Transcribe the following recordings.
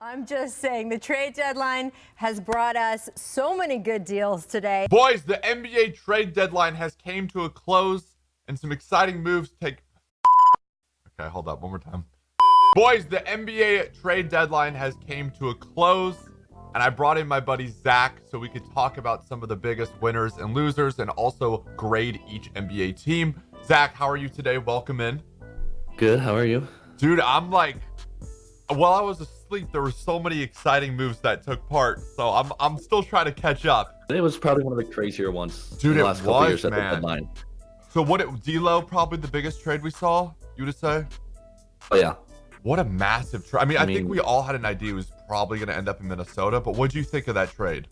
I'm just saying the trade deadline has brought us so many good deals today. Boys, the NBA trade deadline has came to a close and some exciting moves take... Okay, hold up one more time. Boys, the NBA trade deadline has came to a close and I brought in my buddy Zach so we could talk about some of the biggest winners and losers and also grade each NBA team. Zach, how are you today? Welcome in. Good, how are you? Dude, I'm like, while I was asleep, there were so many exciting moves that took part, so I'm still trying to catch up. It was probably one of the crazier ones. Dude, in the it last couple was, years at the man. deadline. So D'Lo probably the biggest trade we saw, you would say? Oh yeah. What a massive trade. I think mean, we all had an idea it was probably going to end up in Minnesota, but what'd you think of that trade?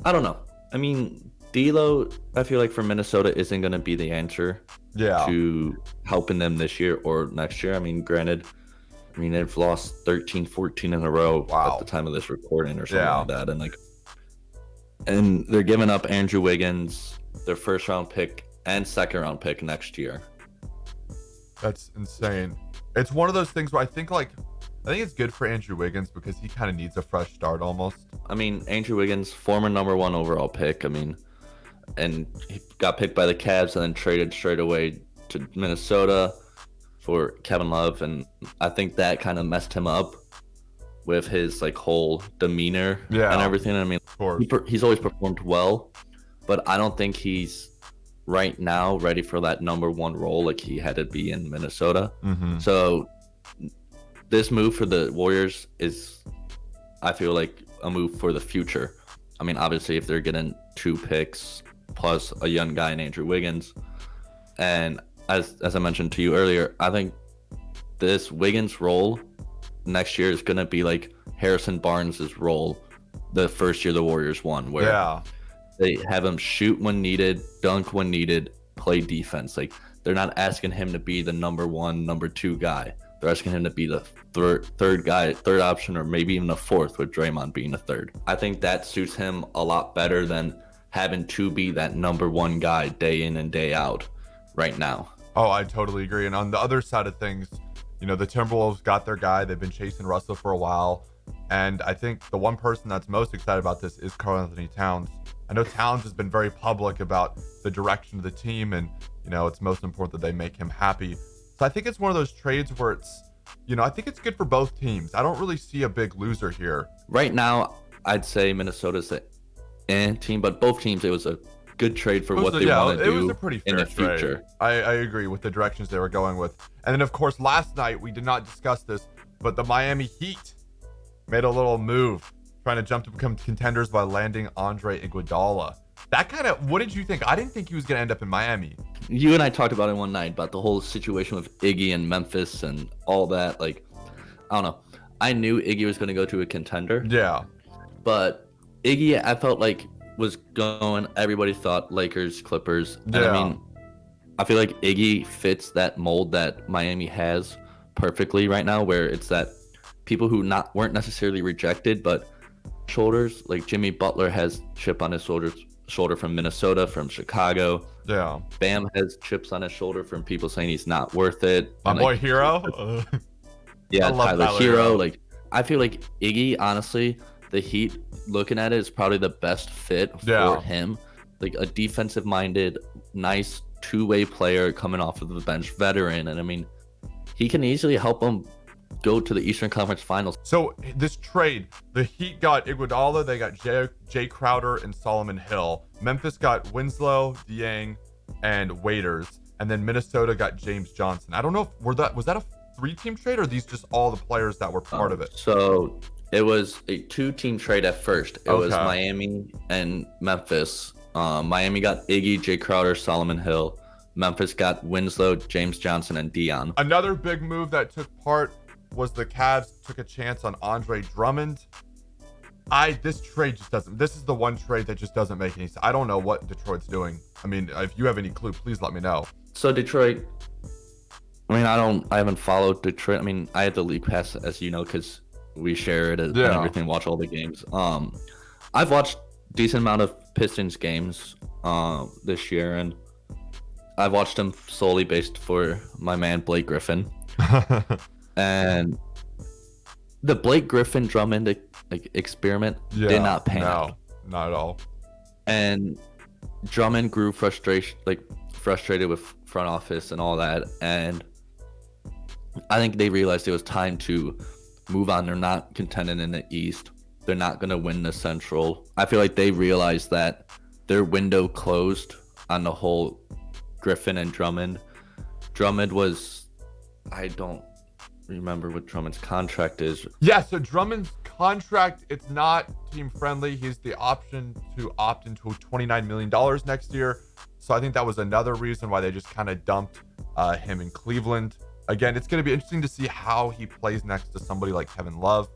I don't know. I mean, D'Lo, I feel like for Minnesota isn't going to be the answer to helping them this year or next year. I mean, granted, they've lost 13, 14 in a row at the time of this recording or something like that. And they're giving up Andrew Wiggins, their first round pick and second round pick next year. That's insane. It's one of those things where I think it's good for Andrew Wiggins because he kind of needs a fresh start almost. I mean, Andrew Wiggins, former #1 overall pick. And he got picked by the Cavs and then traded straight away to Minnesota for Kevin Love. And I think that kind of messed him up with his whole demeanor and everything. I mean, he's always performed well, but I don't think he's right now ready for that #1 role like he had to be in Minnesota. So this move for the Warriors is, I feel like, a move for the future. I mean, obviously if they're getting 2 picks plus a young guy in Andrew Wiggins, and as I mentioned to you earlier, I think this Wiggins role next year is going to be like Harrison Barnes's role the first year the Warriors won, where they have him shoot when needed, dunk when needed, play defense. Like, they're not asking him to be the #1, #2 guy. They're asking him to be the third guy, third option, or maybe even a fourth, with Draymond being a third. I think that suits him a lot better than having to be that #1 guy day in and day out right now. Oh, I totally agree. And on the other side of things, the Timberwolves got their guy. They've been chasing Russell for a while. And I think the one person that's most excited about this is Karl-Anthony Towns. I know Towns has been very public about the direction of the team, and it's most important that they make him happy. So I think it's one of those trades where it's, I think it's good for both teams. I don't really see a big loser here. Right now, I'd say Minnesota's the team, but both teams, it was a good trade for what they want to do. It was a pretty fair in the trade. future. I agree with the directions they were going with. And then, of course, last night, we did not discuss this, but the Miami Heat made a little move, trying to jump to become contenders by landing Andre Iguodala. What did you think? I didn't think he was going to end up in Miami. You and I talked about it one night, about the whole situation with Iggy and Memphis and all that. I don't know. I knew Iggy was going to go to a contender. Yeah. But Iggy, I felt like, was going, everybody thought Lakers, Clippers. And I feel like Iggy fits that mold that Miami has perfectly right now, where it's that people who weren't necessarily rejected, but shoulders, like Jimmy Butler has chip on his shoulder from Minnesota, from Chicago. Yeah. Bam has chips on his shoulder from people saying he's not worth it. My boy Hero. Yeah, Tyler Hero. I feel like Iggy, honestly, the Heat, looking at it, is probably the best fit for him. Like, a defensive-minded, nice two-way player coming off of the bench, veteran, and he can easily help them go to the Eastern Conference Finals. So this trade, the Heat got Iguodala, they got Jay Crowder and Solomon Hill. Memphis got Winslow, Dieng, and Waiters, and then Minnesota got James Johnson. I don't know if was that a 3-team trade, or are these just all the players that were part of it? So it was a 2-team trade at first. It was Miami and Memphis. Miami got Iggy, Jay Crowder, Solomon Hill. Memphis got Winslow, James Johnson, and Dion. Another big move that took part was the Cavs took a chance on Andre Drummond. This trade just doesn't. This is the one trade that just doesn't make any sense. I don't know what Detroit's doing. If you have any clue, please let me know. So Detroit, I haven't followed Detroit. I had the league pass, as you know, because we share it and everything, watch all the games. I've watched decent amount of Pistons games this year, and I've watched them solely based for my man Blake Griffin. And the Blake Griffin Drummond experiment did not pan out. No, not at all. And Drummond grew frustrated with front office and all that, and I think they realized it was time to move on. They're not contending in the East. They're not going to win the Central. I feel like they realized that their window closed on the whole Griffin and Drummond. Drummond was, I don't remember what Drummond's contract is. Yeah, so Drummond's contract, it's not team friendly. He's the option to opt into $29 million next year. So I think that was another reason why they just kind of dumped him in Cleveland. Again, it's going to be interesting to see how he plays next to somebody like Kevin Love.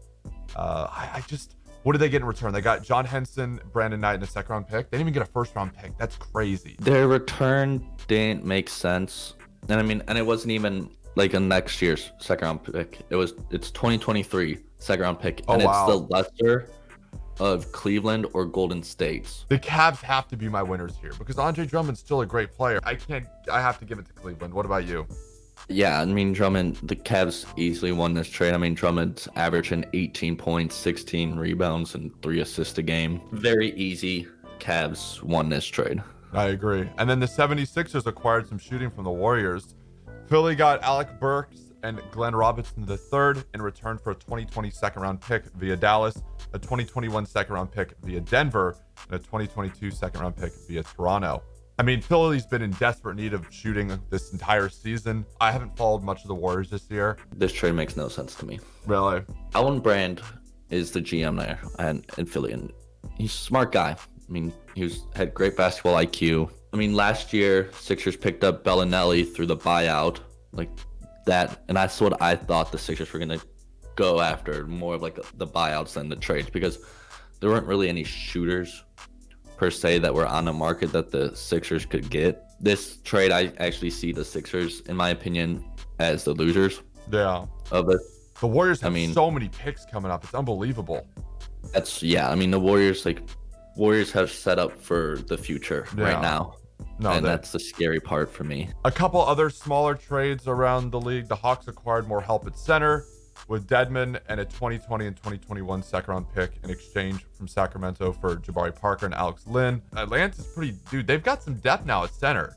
What did they get in return? They got John Henson, Brandon Knight, and a second-round pick. They didn't even get a first-round pick. That's crazy. Their return didn't make sense. And it wasn't even like a next year's second-round pick. It's 2023 second-round pick. Oh, and wow. It's the lesser of Cleveland or Golden State's. The Cavs have to be my winners here because Andre Drummond's still a great player. I have to give it to Cleveland. What about you? Yeah, I mean, Drummond, the Cavs easily won this trade. I mean, Drummond's averaging 18 points, 16 rebounds, and 3 assists a game. Very easy. Cavs won this trade. I agree. And then the 76ers acquired some shooting from the Warriors. Philly got Alec Burks and Glenn Robinson III in return for a 2020 second-round pick via Dallas, a 2021 second-round pick via Denver, and a 2022 second-round pick via Toronto. I mean, Philly's been in desperate need of shooting this entire season. I haven't followed much of the Warriors this year. This trade makes no sense to me. Really? Alan Brand is the GM there in Philly, and he's a smart guy. I mean, had great basketball IQ. I mean, last year, Sixers picked up Bellinelli through the buyout, like that, and that's what I thought the Sixers were going to go after, more of like the buyouts than the trades, because there weren't really any shooters per se that were on the market that the Sixers could get. This trade, I actually see the Sixers, in my opinion, as the losers. Yeah. Of it. The Warriors have so many picks coming up. It's unbelievable. I mean, the Warriors have set up for the future right now. No, that's the scary part for me. A couple other smaller trades around the league. The Hawks acquired more help at center with Dedmon and a 2020 and 2021 second-round pick in exchange from Sacramento for Jabari Parker and Alex Lynn. Atlanta's they've got some depth now at center.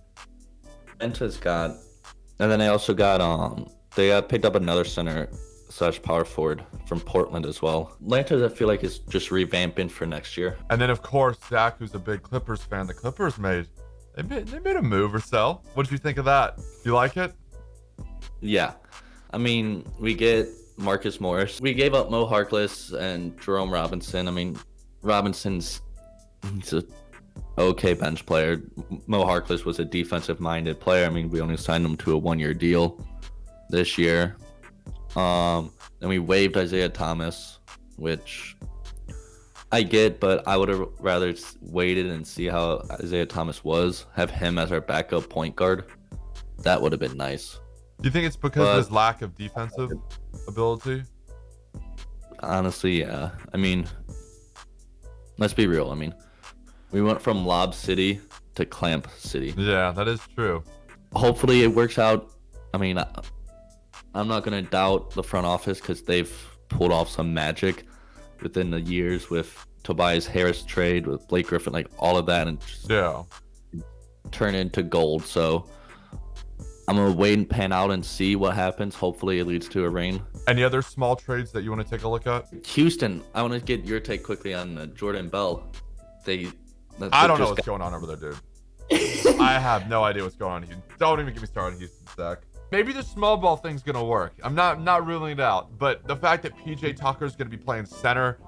Atlanta's got, and then they also got, they picked up another center / power forward from Portland as well. Atlanta, I feel like, is just revamping for next year. And then, of course, Zach, who's a big Clippers fan, the Clippers made a move or so. What did you think of that? You like it? Yeah. I mean, we get Marcus Morris. We gave up Mo Harkless and Jerome Robinson. I mean, he's a okay bench player. Mo Harkless was a defensive-minded player. I mean, we only signed him to a 1-year deal this year. Then we waived Isaiah Thomas, which I get, but I would have rather waited and see how Isaiah Thomas was, have him as our backup point guard. That would have been nice. Do you think it's because of his lack of defensive ability? Honestly, yeah. I mean, let's be real. I mean, we went from Lob City to Clamp City. Yeah, that is true. Hopefully it works out. I mean, I'm not going to doubt the front office because they've pulled off some magic within the years with Tobias Harris trade, with Blake Griffin, like all of that, and just turn into gold. So I'm going to wait and pan out and see what happens. Hopefully it leads to a ring. Any other small trades that you want to take a look at? Houston, I want to get your take quickly on Jordan Bell. I don't know what's going on over there, dude. I have no idea what's going on here. Don't even get me started on Houston, Zach. Maybe the small ball thing's gonna work. I'm not ruling it out, but the fact that PJ Tucker's gonna be playing center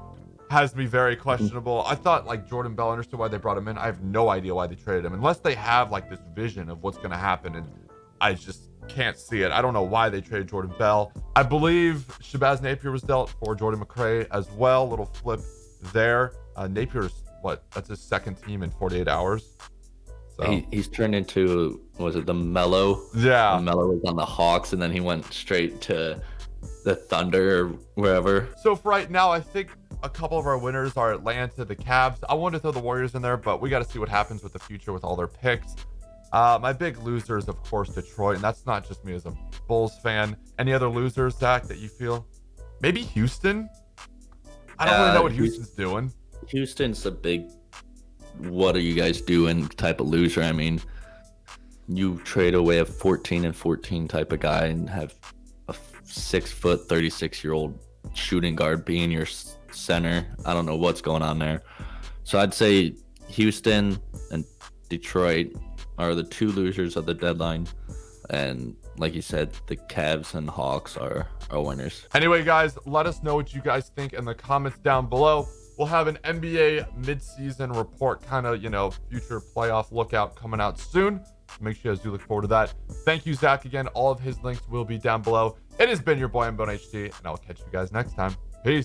has me very questionable. I thought like Jordan Bell, understood why they brought him in. I have no idea why they traded him, unless they have like this vision of what's gonna happen, and I just can't see it. I don't know why they traded Jordan Bell. I believe Shabazz Napier was dealt for Jordan McRae as well. Little flip there. Napier's that's his second team in 48 hours. So. He's turned into, was it the Melo? Yeah. Melo was on the Hawks, and then he went straight to the Thunder or wherever. So for right now, I think a couple of our winners are Atlanta, the Cavs. I wanted to throw the Warriors in there, but we got to see what happens with the future with all their picks. My big loser is, of course, Detroit, and that's not just me as a Bulls fan. Any other losers, Zach, that you feel? maybe Houston. I don't really know what Houston's doing. Houston's a big what are you guys doing type of loser. I mean, you trade away a 14 and 14 type of guy and have a 6 foot 36-year-old shooting guard being your center. I don't know what's going on there. So I'd say Houston and Detroit are the two losers of the deadline, and like you said, the Cavs and Hawks are winners. Anyway, guys, let us know what you guys think in the comments down below. We'll have an NBA midseason report, kind of, future playoff lookout coming out soon. Make sure you guys do look forward to that. Thank you, Zach, again. All of his links will be down below. It has been your boy MboneHD, and I'll catch you guys next time. Peace.